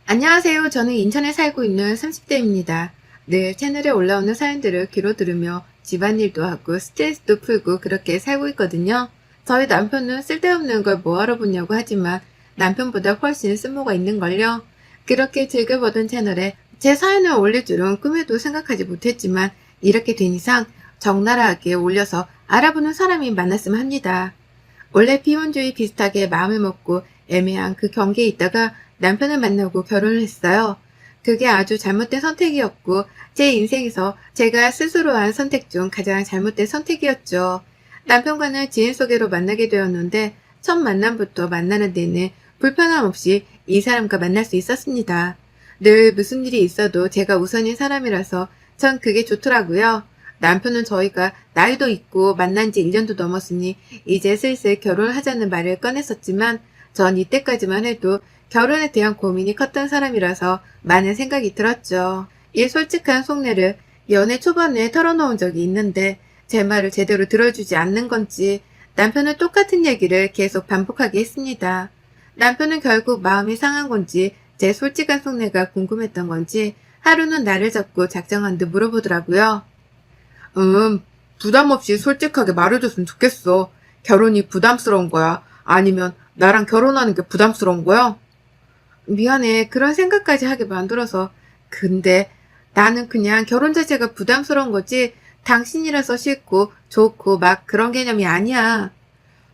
안녕하세요. 저는 인천에 살고 있는 30대입니다. 늘 채널에 올라오는 사연들을 귀로 들으며 집안일도 하고 스트레스도 풀고 그렇게 살고 있거든요. 저희 남편은 쓸데없는 걸 뭐하러 보냐고 하지만 남편보다 훨씬 쓸모가 있는걸요. 그렇게 즐겨보던 채널에 제 사연을 올릴 줄은 꿈에도 생각하지 못했지만 이렇게 된 이상 적나라하게 올려서 알아보는 사람이 많았으면 합니다. 원래 비혼주의 비슷하게 마음을 먹고 애매한 그 경계에 있다가 남편을 만나고 결혼을 했어요. 그게 아주 잘못된 선택이었고 제 인생에서 제가 스스로 한 선택 중 가장 잘못된 선택이었죠. 남편과는 지인 소개로 만나게 되었는데 첫 만남부터 만나는 데는 불편함 없이 이 사람과 만날 수 있었습니다. 늘 무슨 일이 있어도 제가 우선인 사람이라서 전 그게 좋더라고요. 남편은 저희가 나이도 있고 만난 지 1년도 넘었으니 이제 슬슬 결혼하자는 말을 꺼냈었지만 전 이때까지만 해도 결혼에 대한 고민이 컸던 사람이라서 많은 생각이 들었죠. 이 솔직한 속내를 연애 초반에 털어놓은 적이 있는데 제 말을 제대로 들어주지 않는 건지 남편은 똑같은 얘기를 계속 반복하게 했습니다. 남편은 결국 마음이 상한 건지 제 솔직한 속내가 궁금했던 건지 하루는 나를 잡고 작정한 듯 물어보더라고요. 부담 없이 솔직하게 말해줬으면 좋겠어. 결혼이 부담스러운 거야? 아니면 나랑 결혼하는 게 부담스러운 거야? 미안해. 그런 생각까지 하게 만들어서. 근데 나는 그냥 결혼 자체가 부담스러운 거지 당신이라서 싫고 좋고 막 그런 개념이 아니야.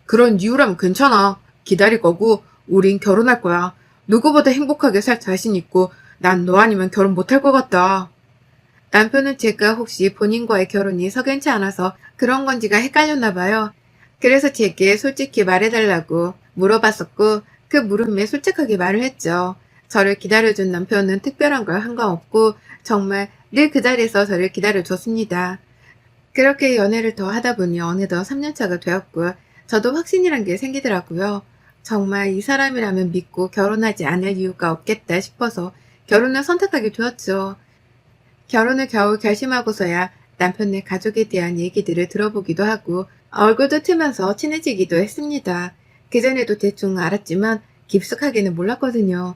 그런 이유라면 괜찮아. 기다릴 거고 우린 결혼할 거야. 누구보다 행복하게 살 자신 있고 난 너 아니면 결혼 못할 것 같다. 남편은 제가 혹시 본인과의 결혼이 석연치 않아서 그런 건지가 헷갈렸나 봐요. 그래서 제게 솔직히 말해달라고 물어봤었고 그 물음에 솔직하게 말을 했죠. 저를 기다려준 남편은 특별한 걸 한 거 없고 정말 늘 그 자리에서 저를 기다려줬습니다. 그렇게 연애를 더 하다 보니 어느덧 3년차가 되었고 저도 확신이란 게 생기더라고요. 정말 이 사람이라면 믿고 결혼하지 않을 이유가 없겠다 싶어서 결혼을 선택하게 되었죠. 결혼을 겨우 결심하고서야 남편네 가족에 대한 얘기들을 들어보기도 하고 얼굴도 트면서 친해지기도 했습니다. 그전에도 대충 알았지만 깊숙하게는 몰랐거든요.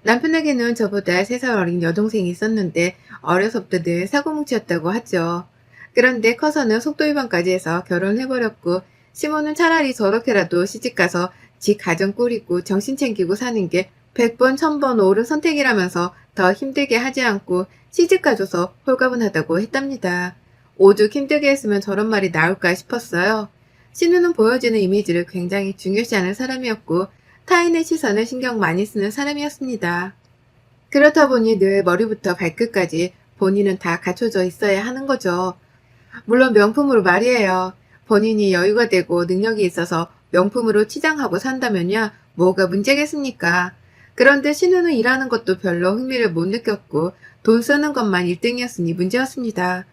남편에게는 저보다 3살 어린 여동생이 있었는데 어려서부터 늘 사고뭉치였다고 하죠. 그런데 커서는 속도 위반까지 해서 결혼해버렸고 시모는 차라리 저렇게라도 시집가서 지 가정 꾸리고 정신 챙기고 사는 게 100번 1000번 옳은 선택이라면서 더 힘들게 하지 않고 시집가줘서 홀가분하다고 했답니다. 오죽 힘들게 했으면 저런 말이 나올까 싶었어요. 신우는 보여지는 이미지를 굉장히 중요시하는 사람이었고 타인의 시선을 신경 많이 쓰는 사람이었습니다. 그렇다 보니 늘 머리부터 발끝까지 본인은 다 갖춰져 있어야 하는 거죠. 물론 명품으로 말이에요. 본인이 여유가 되고 능력이 있어서 명품으로 치장하고 산다면야 뭐가 문제겠습니까? 그런데 신우는 일하는 것도 별로 흥미를 못 느꼈고 돈 쓰는 것만 1등이었으니 문제였습니다.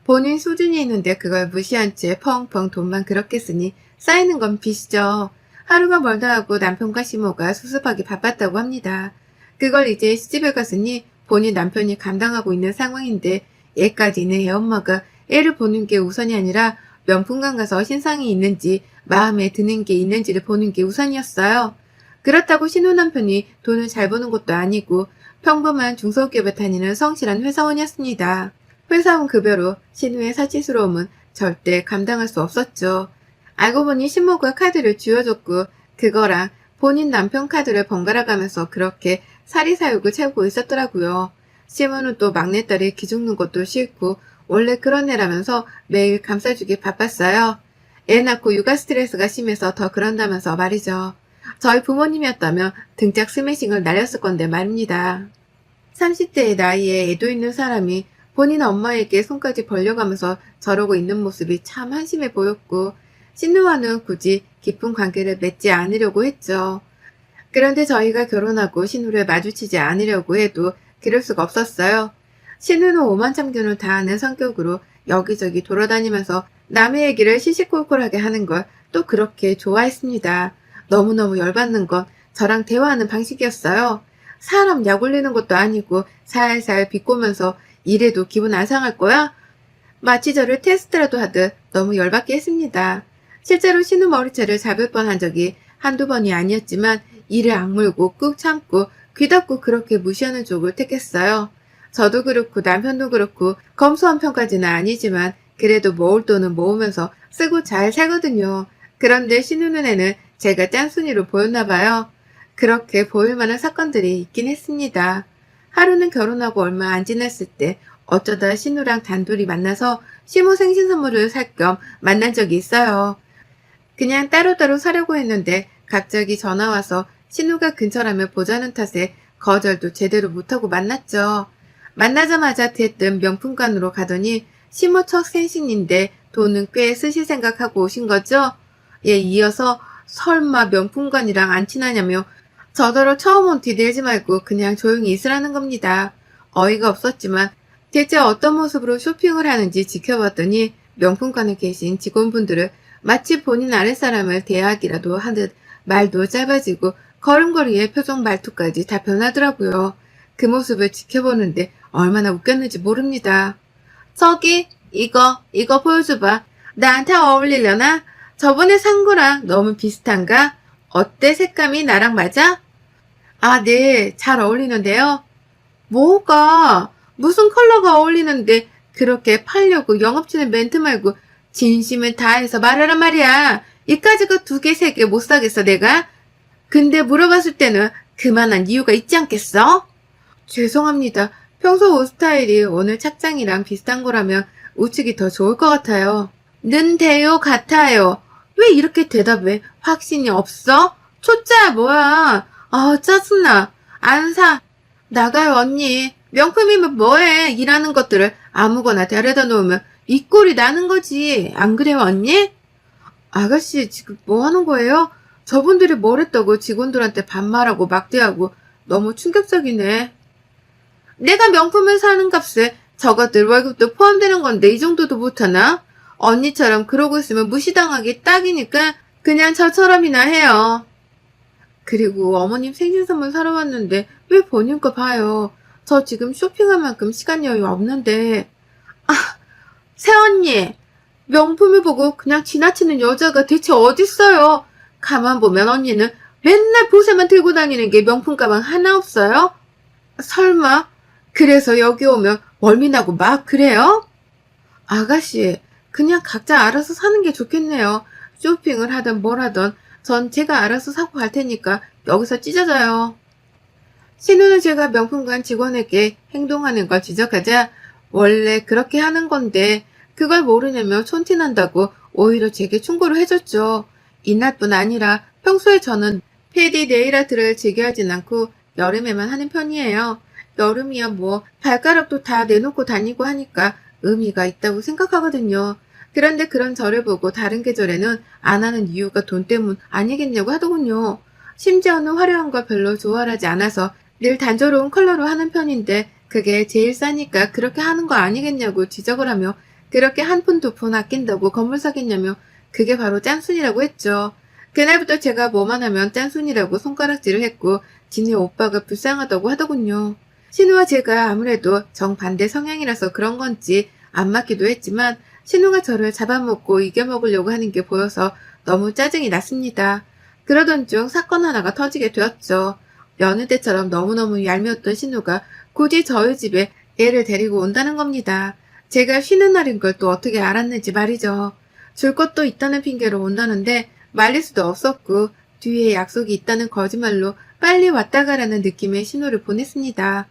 본인 수준이 있는데 그걸 무시한 채 펑펑 돈만 그렇게 쓰니 쌓이는 건 빚이죠. 하루가 멀다 하고 남편과 시모가 수습하기 바빴다고 합니다. 그걸 이제 시집에 갔으니 본인 남편이 감당하고 있는 상황인데 얘까지는 애엄마가 애를 보는 게 우선이 아니라 명품관 가서 신상이 있는지 마음에 드는 게 있는지를 보는 게 우선이었어요. 그렇다고 신우 남편이 돈을 잘 버는 것도 아니고 평범한 중소기업에 다니는 성실한 회사원이었습니다. 회사원 급여로 신우의 사치스러움은 절대 감당할 수 없었죠. 알고 보니 신모가 카드를 쥐어줬고 그거랑 본인 남편 카드를 번갈아 가면서 그렇게 사리사욕을 채우고 있었더라고요. 시모는 또 막내딸이 기죽는 것도 싫고 원래 그런 애라면서 매일 감싸주기 바빴어요. 애 낳고 육아 스트레스가 심해서 더 그런다면서 말이죠. 저희 부모님이었다면 등짝 스매싱을 날렸을 건데 말입니다. 30대의 나이에 애도 있는 사람이 본인 엄마에게 손까지 벌려가면서 저러고 있는 모습이 참 한심해 보였고 신우와는 굳이 깊은 관계를 맺지 않으려고 했죠. 그런데 저희가 결혼하고 신우를 마주치지 않으려고 해도 그럴 수가 없었어요. 신우는 오만참견을 다하는 성격으로 여기저기 돌아다니면서 남의 얘기를 시시콜콜하게 하는 걸 또 그렇게 좋아했습니다. 너무너무 열받는 건 저랑 대화하는 방식이었어요. 사람 약 올리는 것도 아니고 살살 비꼬면서 이래도 기분 안 상할 거야? 마치 저를 테스트라도 하듯 너무 열받게 했습니다. 실제로 신우 머리채를 잡을 뻔한 적이 한두 번이 아니었지만 이를 악물고 꾹 참고 귀닫고 그렇게 무시하는 쪽을 택했어요. 저도 그렇고 남편도 그렇고 검소한 편까지는 아니지만 그래도 모을 돈은 모으면서 쓰고 잘 살거든요. 그런데 신우눈에는 제가 짠순이로 보였나 봐요. 그렇게 보일 만한 사건들이 있긴 했습니다. 하루는 결혼하고 얼마 안 지났을 때 어쩌다 신우랑 단둘이 만나서 시모 생신 선물을 살 겸 만난 적이 있어요. 그냥 따로따로 사려고 했는데 갑자기 전화 와서 신우가 근처라며 보자는 탓에 거절도 제대로 못하고 만났죠. 만나자마자 대뜸 명품관으로 가더니 시모 첫 생신인데 돈은 꽤 쓰실 생각하고 오신 거죠? 예, 이어서 설마 명품관이랑 안 친하냐며 저더러 처음 온 뒤 내지 말고 그냥 조용히 있으라는 겁니다. 어이가 없었지만 대체 어떤 모습으로 쇼핑을 하는지 지켜봤더니 명품관에 계신 직원분들을 마치 본인 아랫사람을 대하기라도 하듯 말도 짧아지고 걸음걸이의 표정 말투까지 다 변하더라고요. 그 모습을 지켜보는데 얼마나 웃겼는지 모릅니다. 저기 이거 보여줘봐. 나한테 어울리려나? 저번에 산 거랑 너무 비슷한가? 어때? 색감이 나랑 맞아? 아, 네. 잘 어울리는데요. 뭐가? 무슨 컬러가 어울리는데 그렇게 팔려고 영업치는 멘트 말고 진심을 다해서 말하란 말이야. 이까지가 2개, 3개 못 사겠어, 내가? 근데 물어봤을 때는 그만한 이유가 있지 않겠어? 죄송합니다. 평소 옷 스타일이 오늘 착장이랑 비슷한 거라면 우측이 더 좋을 것 같아요. 는데요, 같아요. 왜 이렇게 대답해? 확신이 없어? 초짜야, 뭐야. 아, 짜증나. 안 사. 나가요, 언니. 명품이면 뭐해? 일하는 것들을 아무거나 데려다 놓으면 이 꼴이 나는 거지. 안 그래요, 언니? 아가씨, 지금 뭐 하는 거예요? 저분들이 뭘 했다고 직원들한테 반말하고 막대하고 너무 충격적이네. 내가 명품을 사는 값에 저것들 월급도 포함되는 건데 이 정도도 못하나? 언니처럼 그러고 있으면 무시당하기 딱이니까 그냥 저처럼이나 해요. 그리고 어머님 생신 선물 사러 왔는데 왜 본인 거 봐요? 저 지금 쇼핑할 만큼 시간 여유 없는데. 아, 새언니. 명품을 보고 그냥 지나치는 여자가 대체 어딨어요? 가만 보면 언니는 맨날 보세만 들고 다니는 게 명품 가방 하나 없어요? 설마? 그래서 여기 오면 멀미나고 막 그래요? 아가씨, 그냥 각자 알아서 사는 게 좋겠네요. 쇼핑을 하든 뭘 하든 전 제가 알아서 사고 갈 테니까 여기서 찢어져요. 신우는 제가 명품관 직원에게 행동하는 걸 지적하자 원래 그렇게 하는 건데 그걸 모르냐며 촌티난다고 오히려 제게 충고를 해줬죠. 이날뿐 아니라 평소에 저는 패디 네일아트를 즐겨 하진 않고 여름에만 하는 편이에요. 여름이야 뭐 발가락도 다 내놓고 다니고 하니까 의미가 있다고 생각하거든요. 그런데 그런 저를 보고 다른 계절에는 안 하는 이유가 돈 때문 아니겠냐고 하더군요. 심지어는 화려한 걸 별로 좋아하지 않아서 늘 단조로운 컬러로 하는 편인데 그게 제일 싸니까 그렇게 하는 거 아니겠냐고 지적을 하며 그렇게 한 푼 두 푼 아낀다고 건물 사겠냐며 그게 바로 짠순이라고 했죠. 그날부터 제가 뭐만 하면 짠순이라고 손가락질을 했고 지네 오빠가 불쌍하다고 하더군요. 신우와 제가 아무래도 정반대 성향이라서 그런 건지 안 맞기도 했지만 신우가 저를 잡아먹고 이겨먹으려고 하는 게 보여서 너무 짜증이 났습니다. 그러던 중 사건 하나가 터지게 되었죠. 여느 때처럼 너무너무 얄미웠던 신우가 굳이 저희 집에 애를 데리고 온다는 겁니다. 제가 쉬는 날인 걸 또 어떻게 알았는지 말이죠. 줄 것도 있다는 핑계로 온다는데 말릴 수도 없었고 뒤에 약속이 있다는 거짓말로 빨리 왔다 가라는 느낌의 신호를 보냈습니다.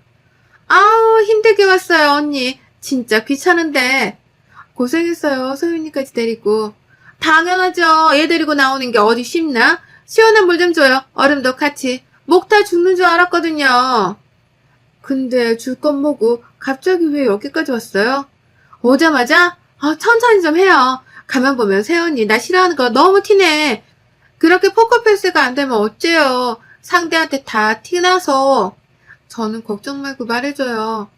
아우 힘들게 왔어요 언니. 진짜 귀찮은데. 고생했어요 소윤이까지 데리고. 당연하죠. 얘 데리고 나오는 게 어디 쉽나? 시원한 물 좀 줘요. 얼음도 같이. 목 다 죽는 줄 알았거든요. 근데 줄 건 뭐고 갑자기 왜 여기까지 왔어요? 오자마자? 천천히 좀 해요. 가만 보면 새언니 나 싫어하는 거 너무 티네. 그렇게 포커페이스가 안 되면 어째요. 상대한테 다 티나서. 저는 걱정 말고 말해줘요.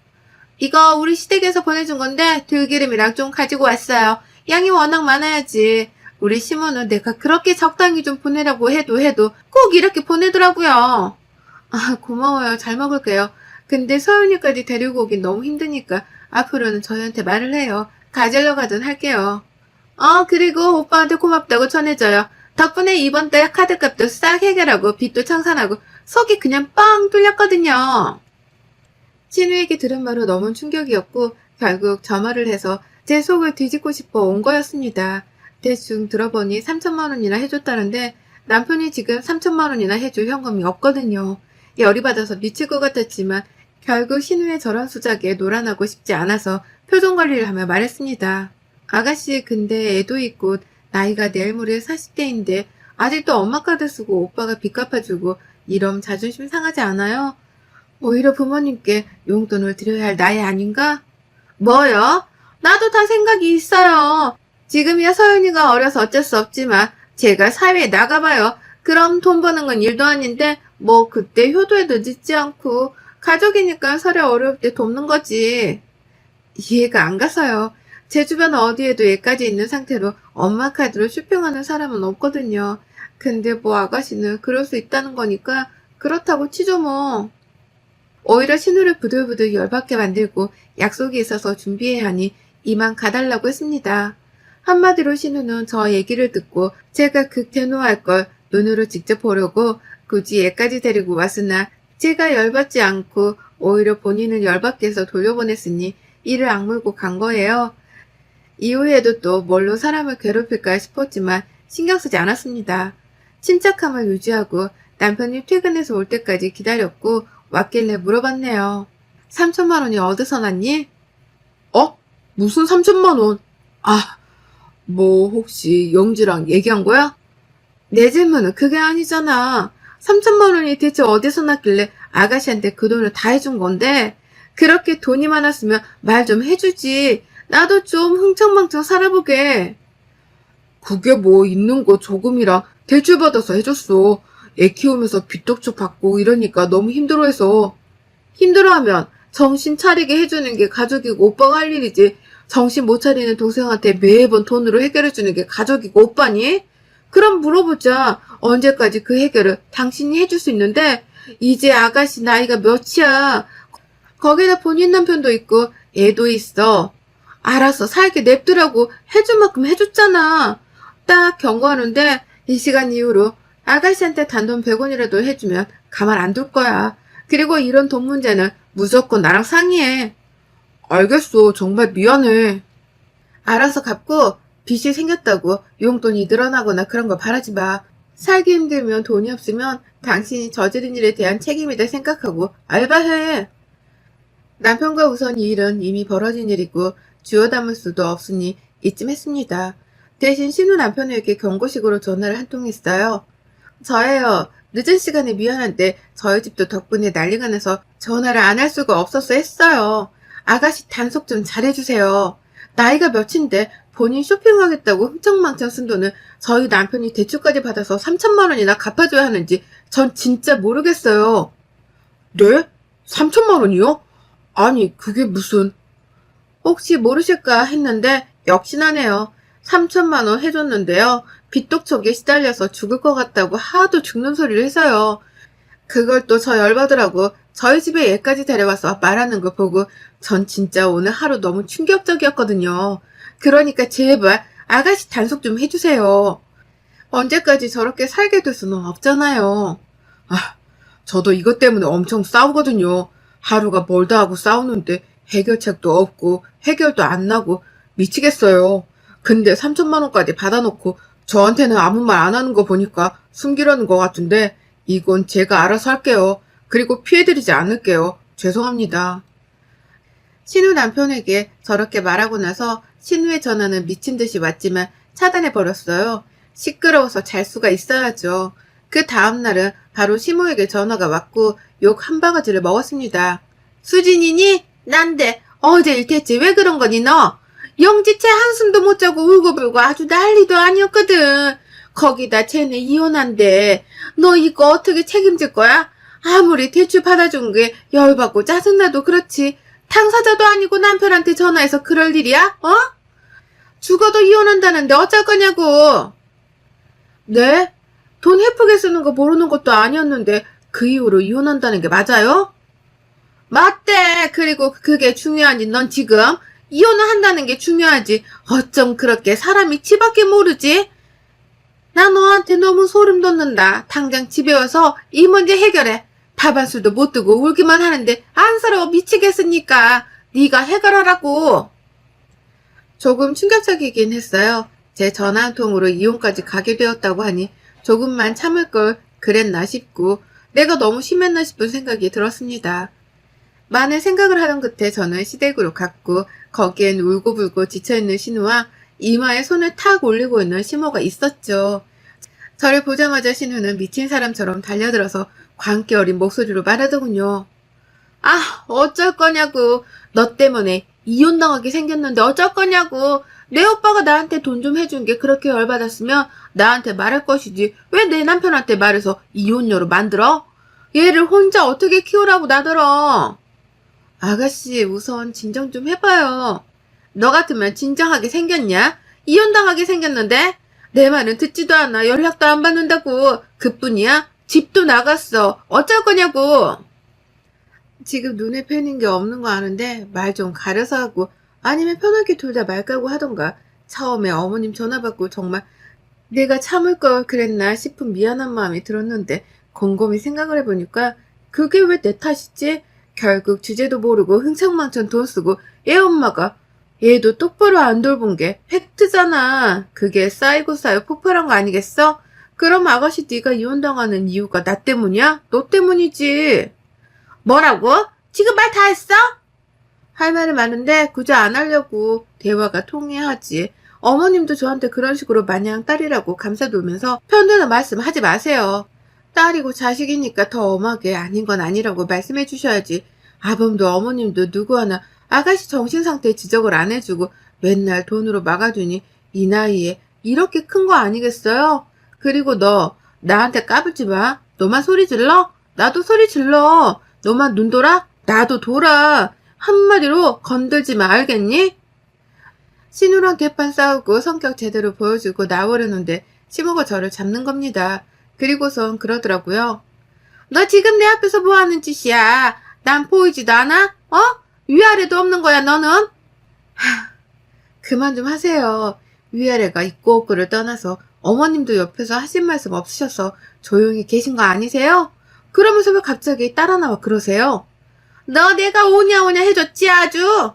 이거 우리 시댁에서 보내준 건데 들기름이랑 좀 가지고 왔어요. 양이 워낙 많아야지. 우리 시모는 내가 그렇게 적당히 좀 보내라고 해도 꼭 이렇게 보내더라고요. 아 고마워요. 잘 먹을게요. 근데 서윤이까지 데리고 오긴 너무 힘드니까 앞으로는 저희한테 말을 해요. 가질러 가든 할게요. 그리고 오빠한테 고맙다고 전해줘요. 덕분에 이번 달 카드값도 싹 해결하고 빚도 청산하고 속이 그냥 빵 뚫렸거든요. 신우에게 들은 말은 너무 충격이었고 결국 저 말을 해서 제 속을 뒤집고 싶어 온 거였습니다. 대충 들어보니 3천만 원이나 해줬다는데 남편이 지금 3천만 원이나 해줄 현금이 없거든요. 열이 받아서 미칠 것 같았지만 결국 신우의 저런 수작에 놀아나고 싶지 않아서 표정 관리를 하며 말했습니다. 아가씨 근데 애도 있고 나이가 내일 모레 40대인데 아직도 엄마 카드 쓰고 오빠가 빚 갚아주고 이러면 자존심 상하지 않아요? 오히려 부모님께 용돈을 드려야 할 나이 아닌가? 뭐요? 나도 다 생각이 있어요. 지금이야 서윤이가 어려서 어쩔 수 없지만 제가 사회에 나가봐요. 그럼 돈 버는 건 일도 아닌데 뭐 그때 효도에도 늦지 않고 가족이니까 서로 어려울 때 돕는 거지. 이해가 안 가서요. 제 주변 어디에도 얘까지 있는 상태로 엄마 카드로 쇼핑하는 사람은 없거든요. 근데 뭐 아가씨는 그럴 수 있다는 거니까 그렇다고 치죠 뭐. 오히려 신우를 부들부들 열받게 만들고 약속이 있어서 준비해야 하니 이만 가달라고 했습니다. 한마디로 신우는 저 얘기를 듣고 제가 극대노할 걸 눈으로 직접 보려고 굳이 얘까지 데리고 왔으나 제가 열받지 않고 오히려 본인을 열받게 해서 돌려보냈으니 이를 악물고 간 거예요. 이후에도 또 뭘로 사람을 괴롭힐까 싶었지만 신경 쓰지 않았습니다. 침착함을 유지하고 남편이 퇴근해서 올 때까지 기다렸고 왔길래 물어봤네요. 3천만 원이 어디서 났니? 무슨 3천만 원? 뭐 혹시 영지랑 얘기한 거야? 내 질문은 그게 아니잖아. 3천만 원이 대체 어디서 났길래 아가씨한테 그 돈을 다 해준 건데 그렇게 돈이 많았으면 말 좀 해주지. 나도 좀 흥청망청 살아보게. 그게 뭐 있는 거 조금이랑 대출받아서 해줬어. 애 키우면서 빚독촉 받고 이러니까 너무 힘들어해서. 힘들어하면 정신 차리게 해주는 게 가족이고 오빠가 할 일이지. 정신 못 차리는 동생한테 매번 돈으로 해결해주는 게 가족이고 오빠니? 그럼 물어보자. 언제까지 그 해결을 당신이 해줄 수 있는데 이제 아가씨 나이가 몇이야. 거기다 본인 남편도 있고 애도 있어. 알았어 살게 냅두라고 해줄 만큼 해줬잖아. 딱 경고하는데 이 시간 이후로 아가씨한테 단돈 100원이라도 해주면 가만 안 둘 거야. 그리고 이런 돈 문제는 무조건 나랑 상의해. 알겠어. 정말 미안해. 알아서 갚고 빚이 생겼다고 용돈이 늘어나거나 그런 거 바라지 마. 살기 힘들면 돈이 없으면 당신이 저지른 일에 대한 책임이다 생각하고 알바해. 남편과 우선 이 일은 이미 벌어진 일이고 주워 담을 수도 없으니 이쯤 했습니다. 대신 신우 남편에게 경고식으로 전화를 한 통 했어요. 저예요. 늦은 시간에 미안한데 저희 집도 덕분에 난리가 나서 전화를 안 할 수가 없어서 했어요. 아가씨 단속 좀 잘해주세요. 나이가 몇인데 본인 쇼핑하겠다고 흥청망청 쓴 돈을 저희 남편이 대출까지 받아서 3천만 원이나 갚아줘야 하는지 전 진짜 모르겠어요. 네? 3천만 원이요? 아니 그게 무슨... 혹시 모르실까 했는데 역시나네요. 3천만 원 해줬는데요. 빚독촉에 시달려서 죽을 것 같다고 하도 죽는 소리를 해서요. 그걸 또 저 열받으라고 저희 집에 얘까지 데려와서 말하는 거 보고 전 진짜 오늘 하루 너무 충격적이었거든요. 그러니까 제발 아가씨 단속 좀 해주세요. 언제까지 저렇게 살게 될 수는 없잖아요. 저도 이것 때문에 엄청 싸우거든요. 하루가 멀다 하고 싸우는데 해결책도 없고 해결도 안 나고 미치겠어요. 근데 3천만 원까지 받아놓고 저한테는 아무 말 안 하는 거 보니까 숨기려는 것 같은데 이건 제가 알아서 할게요. 그리고 피해드리지 않을게요. 죄송합니다. 신우 남편에게 저렇게 말하고 나서 신우의 전화는 미친 듯이 왔지만 차단해버렸어요. 시끄러워서 잘 수가 있어야죠. 그 다음날은 바로 시모에게 전화가 왔고 욕 한 바가지를 먹었습니다. 수진이니? 난데 어제 일 대체 왜 그런 거니 너? 영지채 한숨도 못 자고 울고불고 아주 난리도 아니었거든. 거기다 쟤네 이혼한대. 너 이거 어떻게 책임질 거야? 아무리 대출 받아준 게 열받고 짜증나도 그렇지. 당사자도 아니고 남편한테 전화해서 그럴 일이야? 죽어도 이혼한다는데 어쩔 거냐고. 네? 돈 헤프게 쓰는 거 모르는 것도 아니었는데 그 이후로 이혼한다는 게 맞아요? 맞대. 그리고 그게 중요하니 넌 지금 이혼을 한다는 게 중요하지. 어쩜 그렇게 사람이 치밖에 모르지? 나 너한테 너무 소름 돋는다. 당장 집에 와서 이 문제 해결해. 밥 한 술도 못 뜨고 울기만 하는데 안쓰러워 미치겠으니까 네가 해결하라고. 조금 충격적이긴 했어요. 제 전화 한 통으로 이혼까지 가게 되었다고 하니 조금만 참을 걸 그랬나 싶고 내가 너무 심했나 싶은 생각이 들었습니다. 많은 생각을 하던 끝에 저는 시댁으로 갔고 거기엔 울고불고 지쳐있는 신우와 이마에 손을 탁 올리고 있는 시모가 있었죠. 저를 보자마자 신우는 미친 사람처럼 달려들어서 광기 어린 목소리로 말하더군요. 아, 어쩔 거냐고. 너 때문에 이혼당하게 생겼는데 어쩔 거냐고. 내 오빠가 나한테 돈 좀 해준 게 그렇게 열받았으면 나한테 말할 것이지. 왜 내 남편한테 말해서 이혼녀로 만들어? 얘를 혼자 어떻게 키우라고 나더러. 아가씨, 우선 진정 좀 해봐요. 너 같으면 진정하게 생겼냐? 이혼당하게 생겼는데? 내 말은 듣지도 않아. 연락도 안 받는다고. 그뿐이야? 집도 나갔어. 어쩔 거냐고. 지금 눈에 뵈는 게 없는 거 아는데 말 좀 가려서 하고 아니면 편하게 둘 다 말까고 하던가. 처음에 어머님 전화 받고 정말 내가 참을 걸 그랬나 싶은 미안한 마음이 들었는데 곰곰이 생각을 해보니까 그게 왜 내 탓이지? 결국 주제도 모르고 흥청망청 돈 쓰고 얘 엄마가 얘도 똑바로 안 돌본 게 팩트잖아. 그게 쌓이고 쌓여 폭발한 거 아니겠어? 그럼 아가씨 네가 이혼당하는 이유가 나 때문이야? 너 때문이지. 뭐라고? 지금 말 다 했어? 할 말은 많은데 굳이 안 하려고 대화가 통해야지. 어머님도 저한테 그런 식으로 마냥 딸이라고 감싸돌면서 편드는 말씀 하지 마세요. 딸이고 자식이니까 더 엄하게 아닌 건 아니라고 말씀해 주셔야지. 아범도 어머님도 누구 하나 아가씨 정신상태 지적을 안 해주고 맨날 돈으로 막아주니 이 나이에 이렇게 큰 거 아니겠어요? 그리고 너 나한테 까불지 마. 너만 소리 질러? 나도 소리 질러. 너만 눈 돌아? 나도 돌아. 한마디로 건들지 마, 알겠니? 신우랑 대판 싸우고 성격 제대로 보여주고 나오려는데 시모가 저를 잡는 겁니다. 그리고선 그러더라고요. 너 지금 내 앞에서 뭐 하는 짓이야? 난 보이지도 않아? 어? 위아래도 없는 거야, 너는? 그만 좀 하세요. 위아래가 있고 없고를 떠나서 어머님도 옆에서 하신 말씀 없으셔서 조용히 계신 거 아니세요? 그러면서 왜 갑자기 따라 나와 그러세요? 너 내가 오냐 오냐 해줬지 아주?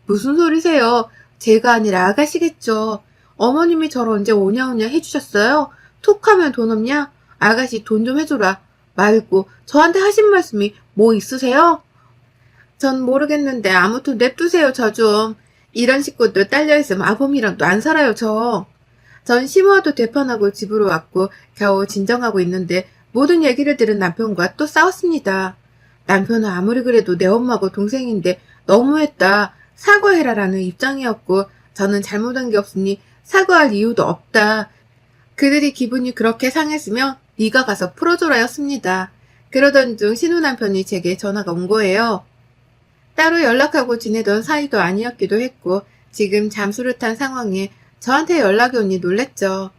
무슨 소리세요? 제가 아니라 아가씨겠죠. 어머님이 저를 언제 오냐 오냐 해주셨어요? 툭 하면 돈 없냐? 아가씨 돈 좀 해줘라. 말고 저한테 하신 말씀이 뭐 있으세요? 전 모르겠는데 아무튼 냅두세요 저 좀. 이런 식구들 딸려있으면 아범이랑도 안 살아요 저. 전 시모와도 되판하고 집으로 왔고 겨우 진정하고 있는데 모든 얘기를 들은 남편과 또 싸웠습니다. 남편은 아무리 그래도 내 엄마고 동생인데 너무했다. 사과해라라는 입장이었고 저는 잘못한 게 없으니 사과할 이유도 없다. 그들이 기분이 그렇게 상했으면 네가 가서 풀어줘라였습니다. 그러던 중 신우 남편이 제게 전화가 온 거예요. 따로 연락하고 지내던 사이도 아니었기도 했고 지금 잠수를 탄 상황에 저한테 연락이 오니 놀랬죠.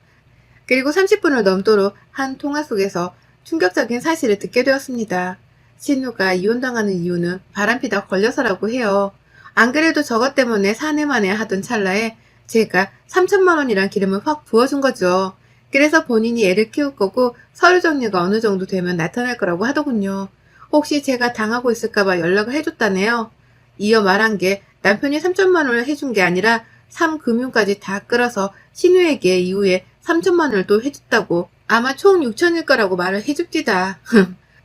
그리고 30분을 넘도록 한 통화 속에서 충격적인 사실을 듣게 되었습니다. 신우가 이혼당하는 이유는 바람피다 걸려서라고 해요. 안 그래도 저것 때문에 사내만에 하던 찰나에 제가 3천만 원이란 기름을 확 부어준 거죠. 그래서 본인이 애를 키울 거고 서류 정리가 어느 정도 되면 나타날 거라고 하더군요. 혹시 제가 당하고 있을까봐 연락을 해줬다네요. 이어 말한 게 남편이 3천만 원을 해준 게 아니라 3금융까지 다 끌어서 신우에게 이후에 3천만 원을 또 해줬다고. 아마 총 6천일 거라고 말을 해줍디다.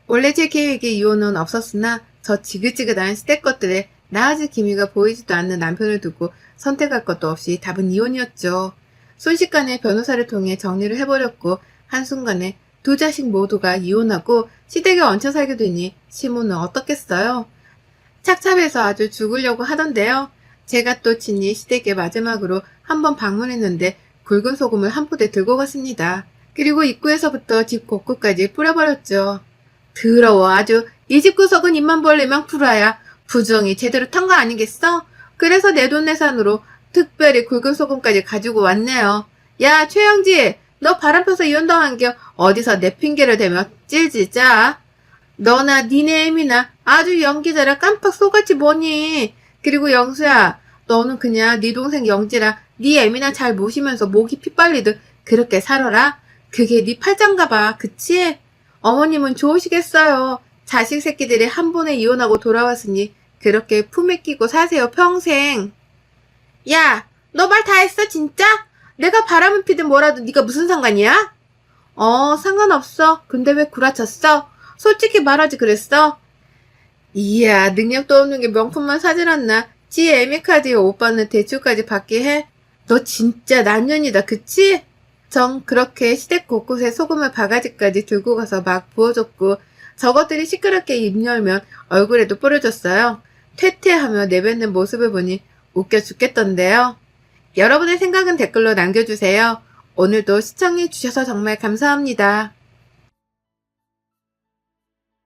원래 제 계획에 이혼은 없었으나 저 지긋지긋한 시댁 것들에 나아질 기미가 보이지도 않는 남편을 두고 선택할 것도 없이 답은 이혼이었죠. 순식간에 변호사를 통해 정리를 해버렸고 한순간에 두 자식 모두가 이혼하고 시댁에 얹혀 살게 되니 시모는 어떻겠어요? 착잡해서 아주 죽으려고 하던데요. 제가 또 친히 시댁에 마지막으로 한번 방문했는데 굵은 소금을 한 포대 들고 갔습니다. 그리고 입구에서부터 집 곳곳까지 뿌려버렸죠. 더러워 아주. 이 집 구석은 입만 벌리면 불화야. 부정이 제대로 탄 거 아니겠어? 그래서 내돈내산으로 특별히 굵은 소금까지 가지고 왔네요. 야 최영지, 너 바람 펴서 이혼당한 게 어디서 내 핑계를 대며 찔지 짜. 너나 니네 애미나 아주 연기자라 깜빡 속았지 뭐니. 그리고 영수야, 너는 그냥 네 동생 영지랑 네 애미나 잘 모시면서 목이 피 빨리듯 그렇게 살아라. 그게 네 팔짱가 봐. 그치? 어머님은 좋으시겠어요. 자식 새끼들이 한 번에 이혼하고 돌아왔으니 그렇게 품에 끼고 사세요, 평생. 야, 너 말 다 했어, 진짜? 내가 바람을 피든 뭐라도 네가 무슨 상관이야? 상관없어. 근데 왜 구라쳤어? 솔직히 말하지 그랬어? 이야, 능력도 없는 게 명품만 사질 않나? 지 애미카드에 오빠는 대출까지 받게 해? 너 진짜 난년이다, 그치? 정 그렇게 시댁 곳곳에 소금을 바가지까지 들고 가서 막 부어줬고 저것들이 시끄럽게 입 열면 얼굴에도 뿌려줬어요. 퇴퇴하며 내뱉는 모습을 보니 웃겨 죽겠던데요. 여러분의 생각은 댓글로 남겨주세요. 오늘도 시청해주셔서 정말 감사합니다.